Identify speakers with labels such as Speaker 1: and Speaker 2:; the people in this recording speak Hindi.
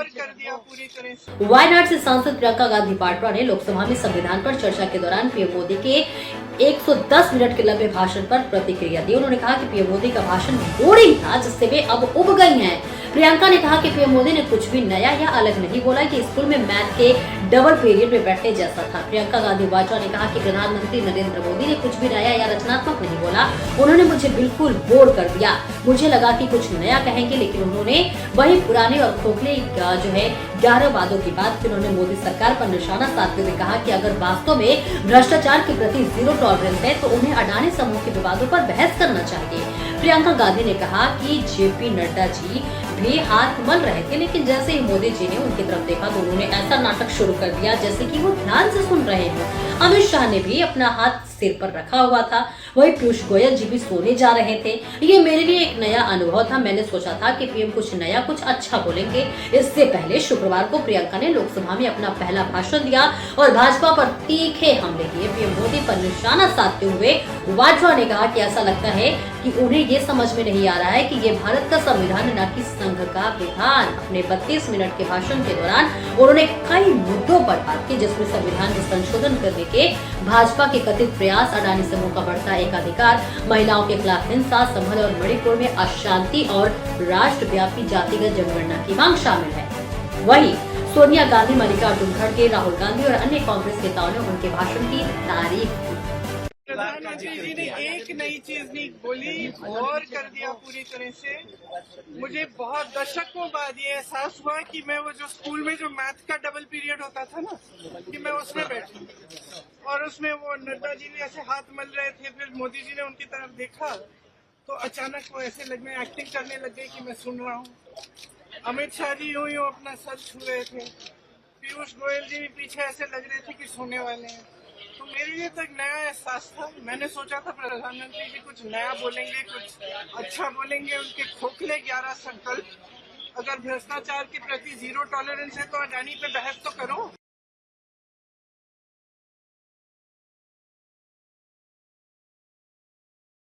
Speaker 1: और कर दिया पूरी तरह से।
Speaker 2: वायनाड से सांसद प्रियंका गांधी वाड्रा ने लोकसभा में संविधान पर चर्चा के दौरान पीएम मोदी के 110 मिनट के लंबे भाषण पर प्रतिक्रिया दी। उन्होंने कहा कि पीएम मोदी का भाषण बोरिंग था, जिससे वे अब उब गई हैं। प्रियंका ने कहा कि पीएम मोदी ने कुछ भी नया या अलग नहीं बोला कि स्कूल में मैथ के डबल पीरियड में बैठने जैसा था। प्रियंका गांधी वाड्रा ने कहा कि प्रधानमंत्री नरेंद्र मोदी ने कुछ भी नया या रचनात्मक नहीं बोला। उन्होंने मुझे बिल्कुल बोर कर दिया। मुझे लगा कि कुछ नया कहेंगे, लेकिन उन्होंने वही पुराने और खोखले जो है 11 वादों की बात की। उन्होंने मोदी सरकार पर निशाना साधते हुए कहा कि अगर वास्तव में भ्रष्टाचार के प्रति जीरो टॉलरेंस है तो उन्हें अडानी समूह के विवादों पर बहस करना चाहिए। प्रियंका गांधी ने कहा कि जेपी नड्डा जी भी हाथ मल रहे थे, लेकिन जैसे ही मोदी जी ने उनकी तरफ देखा तो उन्होंने ऐसा नाटक शुरू कर दिया जैसे कि वो ध्यान से सुन रहे हो। अमित शाह ने भी अपना हाथ सिर पर रखा हुआ था। वही पीयूष गोयल जी भी सोने जा रहे थे। ये मेरे लिए एक नया अनुभव था। मैंने सोचा था कि पीएम कुछ नया, कुछ अच्छा बोलेंगे। इससे पहले शुक्रवार को प्रियंका ने लोकसभा में अपना पहला भाषण दिया और भाजपा पर तीखे हमले किए। पीएम मोदी पर निशाना साधते हुए वाड्रा ने कहा कि ऐसा लगता है कि उन्हें ये समझ में नहीं आ रहा है कि ये भारत का संविधान न कि संघ का विधान। अपने 32 मिनट के भाषण के दौरान उन्होंने कई मुद्दों पर बात की, जिसमें संविधान में संशोधन करने के भाजपा के कथित प्रयास, अडानी समूह का बढ़ता एकाधिकार, महिलाओं के खिलाफ हिंसा, संभल और मणिपुर में अशांति और राष्ट्रव्यापी जातिगत जनगणना की मांग शामिल है। वहीं सोनिया गांधी, मल्लिकार्जुन खड़गे, राहुल गांधी और अन्य कांग्रेस नेताओं ने उनके भाषण की तारीफ की।
Speaker 1: प्रधानमंत्री जी ने एक नई चीज नहीं बोली और कर दिया पूरी तरह से। मुझे बहुत दशकों बाद ये एहसास हुआ कि मैं वो जो स्कूल में जो मैथ का डबल पीरियड होता था ना, कि मैं उसमें बैठी और उसमें वो नड्डा जी भी ऐसे हाथ मल रहे थे। फिर मोदी जी ने उनकी तरफ देखा तो अचानक वो ऐसे लगने एक्टिंग करने लग गई कि मैं सुन रहा हूँ। अमित शाह जी यूं यूं अपना सर छू रहे थे। पीयूष गोयल जी भी पीछे ऐसे लग रहे थे कि सोने वाले हैं। तो मेरे लिए तो एक नया एहसास था। मैंने सोचा था प्रधानमंत्री जी कुछ नया बोलेंगे, कुछ अच्छा बोलेंगे। उनके खोखले 11 संकल्प, अगर भ्रष्टाचार के प्रति जीरो टॉलरेंस है तो अडानी पे बहस तो करो।